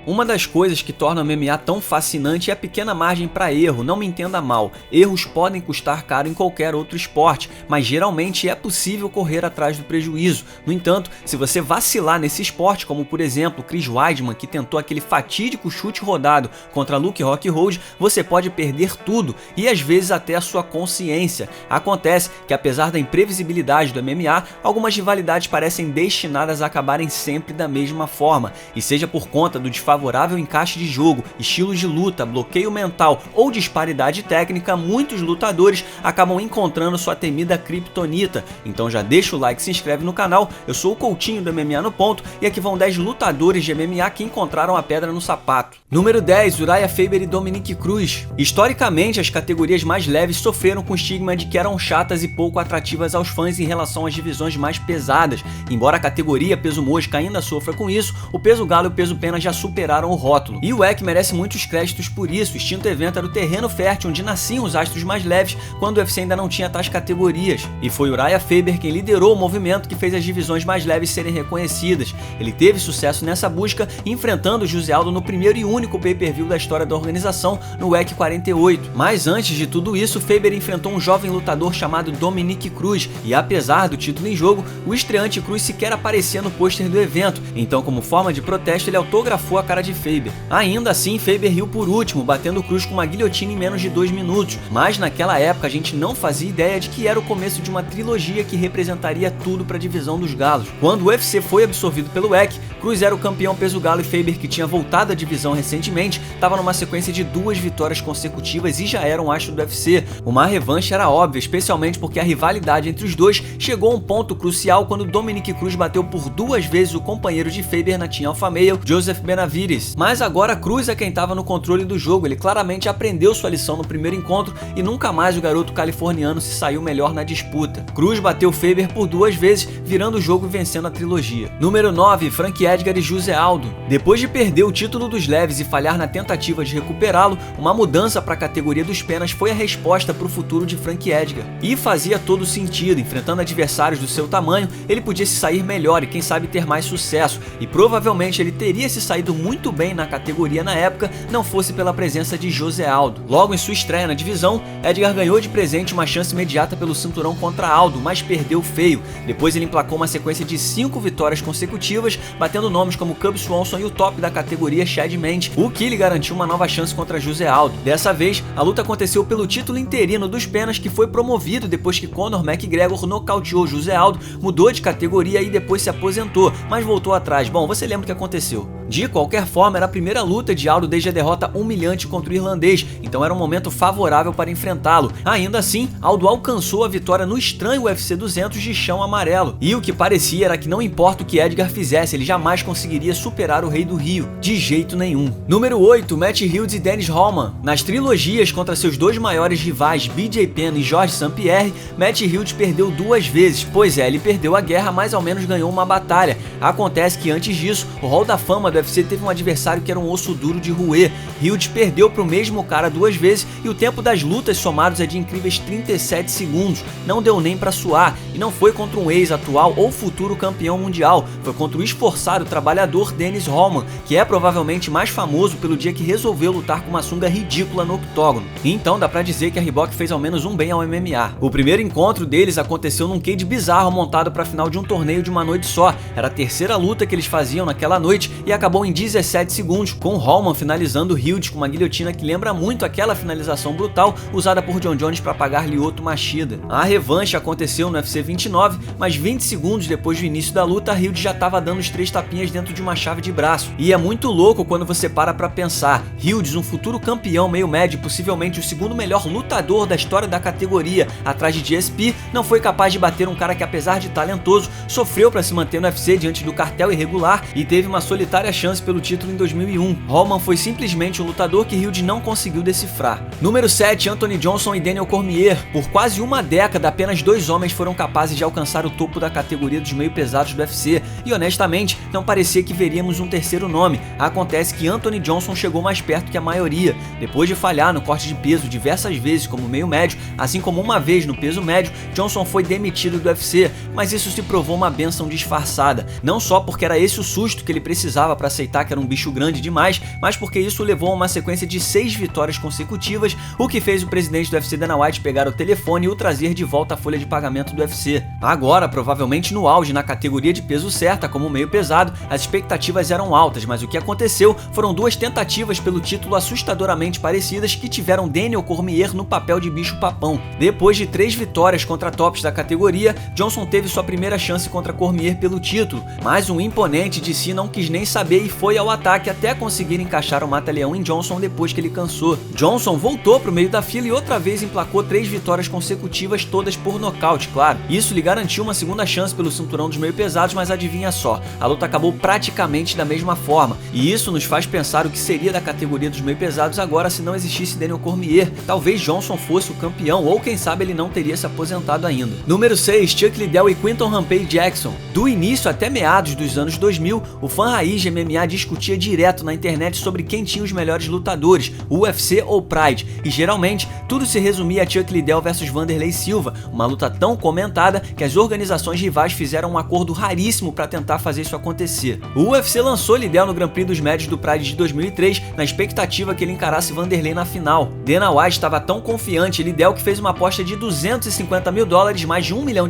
Uma das coisas que torna o MMA tão fascinante é a pequena margem para erro, não me entenda mal. Erros podem custar caro em qualquer outro esporte, mas geralmente é possível correr atrás do prejuízo. No entanto, se você vacilar nesse esporte, como por exemplo Chris Weidman, que tentou aquele fatídico chute rodado contra Luke Rockhold, você pode perder tudo e às vezes até a sua consciência. Acontece que apesar da imprevisibilidade do MMA, algumas rivalidades parecem destinadas a acabarem sempre da mesma forma, e seja por conta do desfavorável encaixe de jogo, estilos de luta, bloqueio mental ou disparidade técnica, muitos lutadores acabam encontrando sua temida kryptonita. Então já deixa o like e se inscreve no canal. Eu sou o Coutinho do MMA no Ponto e aqui vão 10 lutadores de MMA que encontraram a pedra no sapato. Número 10, Uriah Faber e Dominick Cruz. Historicamente, as categorias mais leves sofreram com o estigma de que eram chatas e pouco atrativas aos fãs em relação às divisões mais pesadas. Embora a categoria peso mosca ainda sofra com isso, o peso galo e o peso pena já superaram o rótulo. E o WEC merece muitos créditos por isso. O extinto evento era o terreno fértil onde nasciam os astros mais leves quando o UFC ainda não tinha tais categorias. E foi Uriah Faber quem liderou o movimento que fez as divisões mais leves serem reconhecidas. Ele teve sucesso nessa busca, enfrentando José Aldo no primeiro e único pay-per-view da história da organização, no WEC 48. Mas antes de tudo isso, Faber enfrentou um jovem lutador chamado Dominick Cruz, e apesar do título em jogo, o estreante Cruz sequer aparecia no pôster do evento, então como forma de protesto ele autografou a cara de Faber. Ainda assim, Faber riu por último, batendo Cruz com uma guilhotina em menos de 2 minutos, mas naquela época a gente não fazia ideia de que era o começo de uma trilogia que representaria tudo para a divisão dos galos. Quando o UFC foi absorvido pelo WEC, Cruz era o campeão peso galo e Faber, que tinha voltado à divisão recentemente, estava numa sequência de 2 vitórias consecutivas e já era um astro do UFC. Uma revanche era óbvia, especialmente porque a rivalidade entre os dois chegou a um ponto crucial quando Dominick Cruz bateu por 2 vezes o companheiro de Faber na Team Alpha Male, Joseph Benavidez. Mas agora Cruz é quem estava no controle do jogo. Ele claramente aprendeu sua lição no primeiro encontro e nunca mais o garoto californiano se saiu melhor na disputa. Cruz bateu Faber por 2 vezes, virando o jogo e vencendo a trilogia. Número 9, Frank Edgar e José Aldo. Depois de perder o título dos leves e falhar na tentativa de recuperá-lo, uma mudança para a categoria dos penas foi a resposta para o futuro de Frank Edgar. E fazia todo sentido. Enfrentando adversários do seu tamanho, ele podia se sair melhor e quem sabe ter mais sucesso, e provavelmente ele teria se saído muito bem na categoria na época, não fosse pela presença de José Aldo. Logo em sua estreia na divisão, Edgar ganhou de presente uma chance imediata pelo cinturão contra Aldo, mas perdeu feio. Depois ele emplacou uma sequência de 5 vitórias consecutivas, batendo nomes como Cub Swanson e o top da categoria Chad Mendes, o que lhe garantiu uma nova chance contra José Aldo. Dessa vez, a luta aconteceu pelo título interino dos penas, que foi promovido depois que Conor McGregor nocauteou José Aldo, mudou de categoria e depois se aposentou, mas voltou atrás. Bom, você lembra o que aconteceu. De qualquer forma, era a primeira luta de Aldo desde a derrota humilhante contra o irlandês, então era um momento favorável para enfrentá-lo. Ainda assim, Aldo alcançou a vitória no estranho UFC 200 de chão amarelo, e o que parecia era que não importa o que Edgar fizesse, ele jamais conseguiria superar o Rei do Rio, de jeito nenhum. Número 8, Matt Hughes e Dennis Hallman. Nas trilogias contra seus 2 maiores rivais, BJ Penn e Georges St-Pierre, Matt Hughes perdeu 2 vezes. Pois é, ele perdeu a guerra, mas ao menos ganhou uma batalha. Acontece que antes disso, o Hall da Fama do UFC teve um adversário que era um osso duro de roer. Hughes perdeu para o mesmo cara 2 vezes e o tempo das lutas somados é de incríveis 37 segundos. Não deu nem para suar, e não foi contra um ex-atual ou futuro campeão mundial, foi contra o esforçado trabalhador Dennis Hallman, que é provavelmente mais famoso pelo dia que resolveu lutar com uma sunga ridícula no octógono. Então dá pra dizer que a Reebok fez ao menos um bem ao MMA. O primeiro encontro deles aconteceu num cage bizarro montado pra final de um torneio de uma noite só. Era a terceira luta que eles faziam naquela noite e acabou em 17 segundos, com Hallman finalizando Hughes com uma guilhotina que lembra muito aquela finalização brutal usada por John Jones para pagar Lyoto Machida. A revanche aconteceu no UFC 29, mas 20 segundos depois do início da luta, Hughes já estava dando os 3 tapinhas dentro de uma chave de braço. E é muito louco quando você para pra pensar. Hughes, um futuro campeão meio médio, possivelmente o segundo melhor lutador da história da categoria, atrás de GSP, não foi capaz de bater um cara que, apesar de talentoso, sofreu para se manter no UFC diante do cartel irregular e teve uma solitária chance pelo título em 2001. Hallman foi simplesmente um lutador que Hughes não conseguiu decifrar. Número 7, Anthony Johnson e Daniel Cormier. Por quase uma década, apenas 2 homens foram capazes de alcançar o topo da categoria dos meio pesados do UFC, e honestamente, não parecia que veríamos um terceiro nome. Acontece que Anthony Johnson chegou mais perto que a maioria. Depois de falhar no corte de peso diversas vezes como meio médio, assim como uma vez no peso médio, Johnson foi demitido do UFC, mas isso se provou uma bênção disfarçada. não só porque era esse o susto que ele precisava para aceitar que era um bicho grande demais, mas porque isso levou a uma sequência de 6 vitórias consecutivas, o que fez o presidente do UFC Dana White pegar o telefone e o trazer de volta à folha de pagamento do UFC. Agora, provavelmente no auge, na categoria de peso certa, como meio pesado, as expectativas eram altas, mas o que aconteceu foram 2 tentativas pelo título assustadoramente parecidas que tiveram Daniel Cormier no papel de bicho-papão. Depois de 3 vitórias contra tops da categoria, Johnson teve sua primeira chance contra Cormier pelo título, mas um imponente DC não quis nem saber e foi ao ataque até conseguir encaixar o mata-leão em Johnson depois que ele cansou. Johnson voltou para o meio da fila e outra vez emplacou 3 vitórias consecutivas, todas por nocaute, claro. Isso lhe garantiu uma segunda chance pelo cinturão dos meio pesados, mas adivinha só, a luta acabou praticamente da mesma forma, e isso nos faz pensar o que seria da categoria dos meio pesados agora se não existisse Daniel Cormier. Talvez Johnson fosse o campeão, ou quem sabe ele não teria se aposentado ainda. Número 6, Chuck Liddell e Quinton Rampage Jackson. Do início até meados dos anos 2000, o fã raiz de MMA discutia direto na internet sobre quem tinha os melhores lutadores, o UFC ou Pride, e geralmente tudo se resumia a Chuck Liddell versus Vanderlei Silva, uma luta tão comentada que as organizações rivais fizeram um acordo raríssimo para tentar fazer isso acontecer. O UFC lançou Liddell no Grand Prix dos médios do Pride de 2003 na expectativa que ele encarasse Vanderlei na final. Dana White estava tão confiante em Liddell que fez uma aposta de $250 mil, mais de R$1 milhão,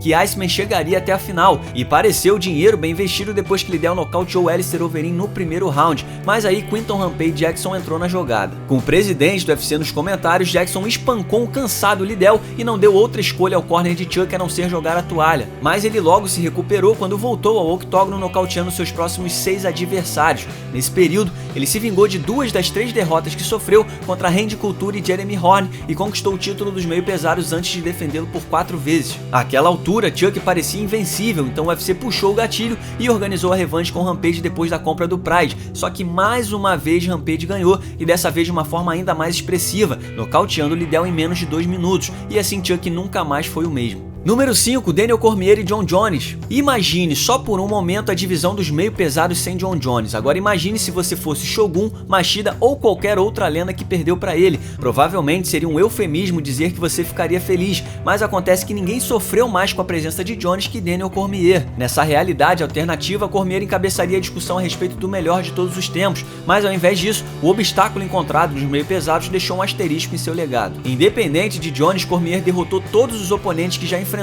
que Iceman chegaria até a final, e pareceu dinheiro bem investido depois que Liddell nocauteou Alistair Overeem no primeiro round, mas aí Quinton Rampage Jackson entrou na jogada. Com o presidente do UFC nos comentários, Jackson espancou um cansado Liddell e não deu outra escolha ao corner de Chuck a não ser jogar a toalha, mas ele logo se recuperou quando voltou ao octógono nocauteando seus próximos 6 adversários. Nesse período, ele se vingou de 2 das 3 derrotas que sofreu contra Randy Couture e Jeremy Horn e conquistou o título dos meio pesados antes de defendê-lo por 4 vezes. Àquela altura, Chuck parecia invencível, então o UFC puxou o gatilho e organizou a revanche com Rampage depois da compra do Pride, só que mais uma vez Rampage ganhou, e dessa vez de uma forma ainda mais expressiva, nocauteando Liddell em menos de 2 minutos, e assim Chuck nunca mais foi o mesmo. Número 5, Daniel Cormier e John Jones. Imagine só por um momento a divisão dos meio pesados sem John Jones. Agora imagine se você fosse Shogun, Machida ou qualquer outra lenda que perdeu para ele. Provavelmente seria um eufemismo dizer que você ficaria feliz, mas acontece que ninguém sofreu mais com a presença de Jones que Daniel Cormier. Nessa realidade alternativa, Cormier encabeçaria a discussão a respeito do melhor de todos os tempos, mas ao invés disso, o obstáculo encontrado nos meio pesados deixou um asterisco em seu legado. Independente de Jones, Cormier derrotou todos os oponentes que já enfrentou,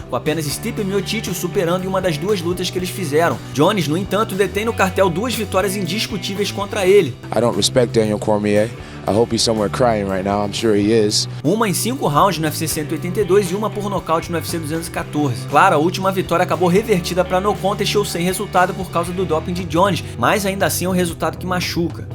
com apenas Stipe Miocic o superando em uma das 2 lutas que eles fizeram. Jones, no entanto, detém no cartel 2 vitórias indiscutíveis contra ele. I don't respect Daniel Cormier. I hope he's somewhere crying right now. I'm sure he is. Uma em 5 rounds no UFC 182 e uma por nocaute no UFC 214. Claro, a última vitória acabou revertida para no contest ou sem resultado por causa do doping de Jones, mas ainda assim é um resultado que machuca.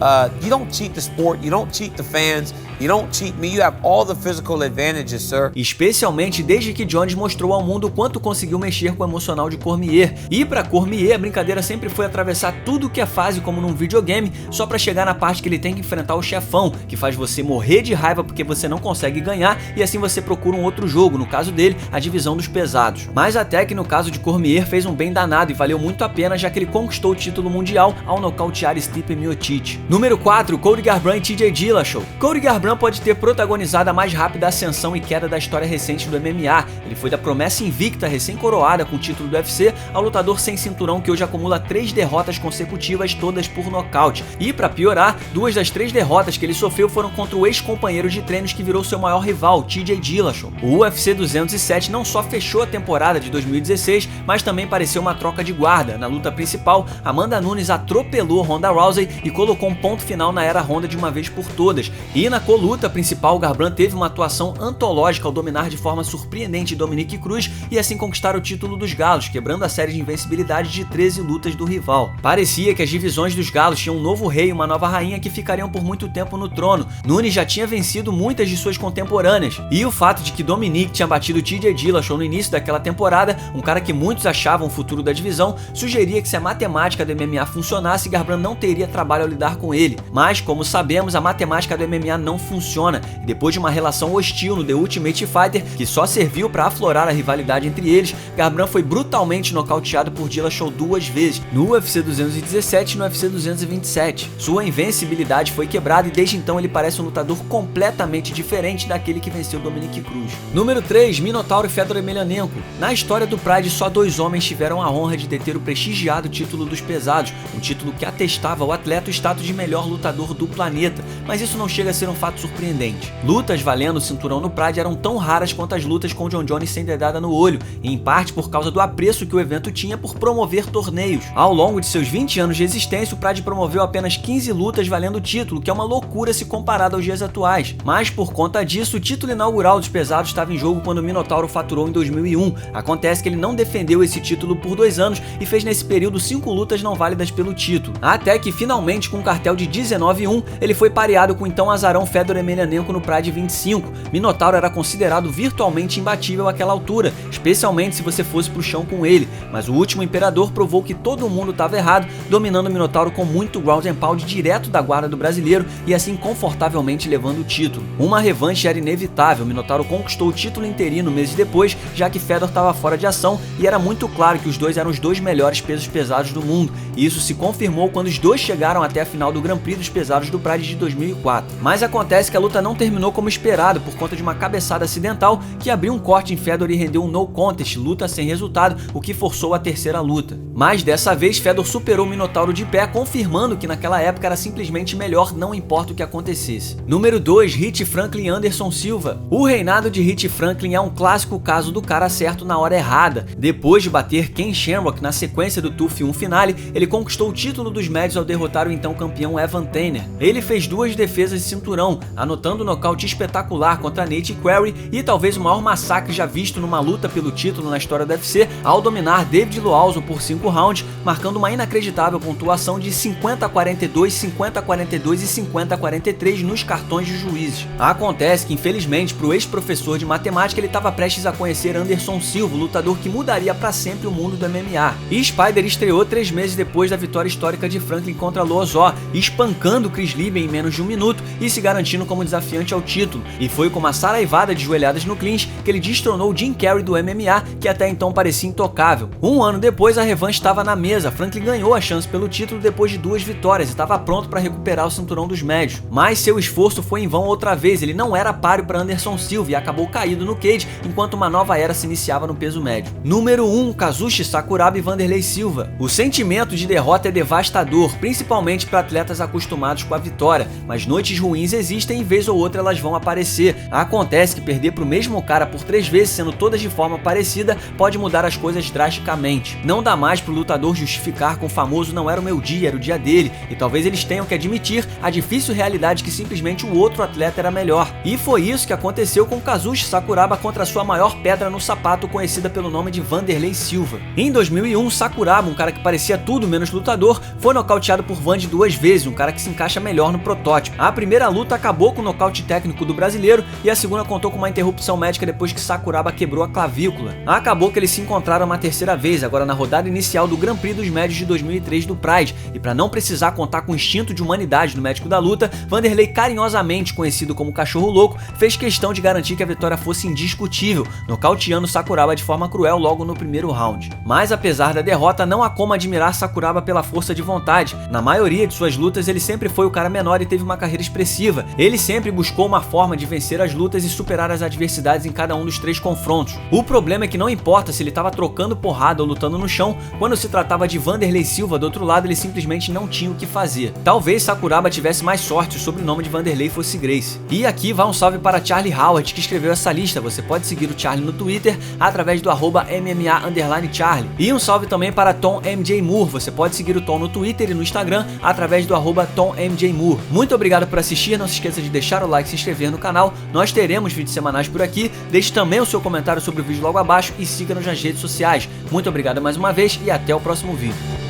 You don't cheat the sport, you don't cheat the fans, you don't cheat me, you have all the physical advantages, sir. Especialmente desde que Jones mostrou ao mundo quanto conseguiu mexer com o emocional de Cormier. E para Cormier, a brincadeira sempre foi atravessar tudo que é fase como num videogame, só para chegar na parte que ele tem que enfrentar o chefão, que faz você morrer de raiva porque você não consegue ganhar, e assim você procura um outro jogo, no caso dele, a divisão dos pesados. Mas até que no caso de Cormier fez um bem danado e valeu muito a pena, já que ele conquistou o título mundial ao nocautear Stipe Miocic. Número 4, Cody Garbrandt e TJ Dillashaw. Cody Garbrandt pode ter protagonizado a mais rápida ascensão e queda da história recente do MMA. Ele foi da promessa invicta recém-coroada com o título do UFC ao lutador sem cinturão que hoje acumula 3 derrotas consecutivas, todas por nocaute. E para piorar, 2 das 3 derrotas que ele sofreu foram contra o ex-companheiro de treinos que virou seu maior rival, TJ Dillashaw. O UFC 207 não só fechou a temporada de 2016, mas também pareceu uma troca de guarda. Na luta principal, Amanda Nunes atropelou Ronda Rousey e colocou um ponto final na era Ronda de uma vez por todas. E na coluta principal, Garbrandt teve uma atuação antológica ao dominar de forma surpreendente Dominick Cruz e assim conquistar o título dos galos, quebrando a série de invencibilidade de 13 lutas do rival. Parecia que as divisões dos galos tinham um novo rei e uma nova rainha que ficariam por muito tempo no trono. Nunes já tinha vencido muitas de suas contemporâneas, e o fato de que Dominick tinha batido TJ Dillashaw no início daquela temporada, um cara que muitos achavam o futuro da divisão, sugeria que se a matemática do MMA funcionasse, Garbrandt não teria trabalho ao lidar com ele. Mas, como sabemos, a matemática do MMA não funciona, e depois de uma relação hostil no The Ultimate Fighter, que só serviu para aflorar a rivalidade entre eles, Garbrandt foi brutalmente nocauteado por Dillashaw 2 vezes, no UFC 217 e no UFC 227. Sua invencibilidade foi quebrada e desde então então ele parece um lutador completamente diferente daquele que venceu Dominick Cruz. Número 3, Minotauro e Fedor Emelianenko. Na história do Pride, só 2 homens tiveram a honra de deter o prestigiado título dos pesados, um título que atestava ao atleta o status de melhor lutador do planeta, mas isso não chega a ser um fato surpreendente. Lutas valendo o cinturão no Pride eram tão raras quanto as lutas com John Jones sem dedada no olho, e em parte por causa do apreço que o evento tinha por promover torneios. Ao longo de seus 20 anos de existência, o Pride promoveu apenas 15 lutas valendo o título, que é uma loucura se comparado aos dias atuais. Mas por conta disso, o título inaugural dos pesados estava em jogo quando o Minotauro faturou em 2001. Acontece que ele não defendeu esse título por 2 anos e fez nesse período 5 lutas não válidas pelo título. Até que finalmente, com um cartel de 19-1, ele foi pareado com o então azarão Fedor Emelianenko no Pride 25. Minotauro era considerado virtualmente imbatível àquela altura, especialmente se você fosse pro chão com ele, mas o último imperador provou que todo mundo estava errado, dominando o Minotauro com muito ground and pound direto da guarda do brasileiro e assim confortavelmente levando o título. Uma revanche era inevitável, o Minotauro conquistou o título interino meses depois, já que Fedor estava fora de ação e era muito claro que os dois eram os 2 melhores pesos pesados do mundo, e isso se confirmou quando os dois chegaram até a final do Grand Prix dos pesados do Pride de 2004. Mas acontece que a luta não terminou como esperado por conta de uma cabeçada acidental que abriu um corte em Fedor e rendeu um no contest, luta sem resultado, o que forçou a terceira luta. Mas dessa vez Fedor superou o Minotauro de pé, confirmando que naquela época era simplesmente melhor, não importa o que acontecesse. Número 2, Rich Franklin e Anderson Silva. O reinado de Rich Franklin é um clássico caso do cara certo na hora errada. Depois de bater Ken Shamrock na sequência do TUF 1 Finale, ele conquistou o título dos médios ao derrotar o então campeão Evan Tanner. Ele fez 2 defesas de cinturão, anotando um nocaute espetacular contra Nate Query e talvez o maior massacre já visto numa luta pelo título na história do UFC, ao dominar David Loiseau por 5 rounds, marcando uma inacreditável pontuação de 50-42, 50-42 e 50-43 nos cartões de juízes. Acontece que, infelizmente, para o ex-professor de matemática, ele estava prestes a conhecer Anderson Silva, o lutador que mudaria para sempre o mundo do MMA. E Spider estreou 3 meses depois da vitória histórica de Franklin contra Loiseau, espancando Chris Lieben em menos de 1 minuto e se garantindo como desafiante ao título. E foi com uma saraivada de joelhadas no clinch que ele destronou Jim Carrey do MMA, que até então parecia intocável. 1 ano depois, a revanche estava na mesa. Franklin ganhou a chance pelo título depois de 2 vitórias e estava pronto para recuperar o cinturão dos médios. Mas seu esforço foi em vão outra vez, ele não era páreo para Anderson Silva e acabou caído no cage enquanto uma nova era se iniciava no peso médio. Número 1, Kazushi Sakuraba e Vanderlei Silva. O sentimento de derrota é devastador, principalmente para atletas acostumados com a vitória, mas noites ruins existem e vez ou outra elas vão aparecer. Acontece que perder pro mesmo cara por 3 vezes, sendo todas de forma parecida, pode mudar as coisas drasticamente. Não dá mais pro lutador justificar com o famoso "não era o meu dia, era o dia dele", e talvez eles tenham que admitir a difícil realidade que simplesmente o outro atleta era melhor. E foi isso que aconteceu com Kazushi Sakuraba contra sua maior pedra no sapato, conhecida pelo nome de Vanderlei Silva. Em 2001, Sakuraba, um cara que parecia tudo menos lutador, foi nocauteado por Vandy 2 vezes, um cara que se encaixa melhor no protótipo. A primeira luta acabou com o nocaute técnico do brasileiro e a segunda contou com uma interrupção médica depois que Sakuraba quebrou a clavícula. Acabou que eles se encontraram uma terceira vez, agora na rodada inicial do Grand Prix dos médios de 2003 do Pride, e para não precisar contar com o instinto de humanidade do médico da luta, Vanderlei, carinhosamente conhecido como Cachorro Louco, fez questão de garantir que a vitória fosse indiscutível, nocauteando Sakuraba de forma cruel logo no primeiro round. Mas apesar da derrota, não há como admirar Sakuraba pela força de vontade. Na maioria de suas lutas, ele sempre foi o cara menor e teve uma carreira expressiva. Ele sempre buscou uma forma de vencer as lutas e superar as adversidades em cada um dos 3 confrontos. O problema é que não importa se ele estava trocando porrada ou lutando no chão, quando se tratava de Vanderlei Silva do outro lado, ele simplesmente não tinha o que fazer. Talvez Sakuraba tivesse mais sorte se o sobrenome de Vanderlei fosse Gracie. E aqui vai um salve para Charlie Howard, que escreveu essa lista. Você pode seguir o Charlie no Twitter através do @MMA_Charlie. E um salve também para Tom MJ Moore. Você pode seguir o Tom no Twitter e no Instagram através do @Tom MJ Moore. Muito obrigado por assistir, não se esqueça de deixar o like e se inscrever no canal. Nós teremos vídeos semanais por aqui. Deixe também o seu comentário sobre o vídeo logo abaixo e siga-nos nas redes sociais. Muito obrigado mais uma vez e até o próximo vídeo.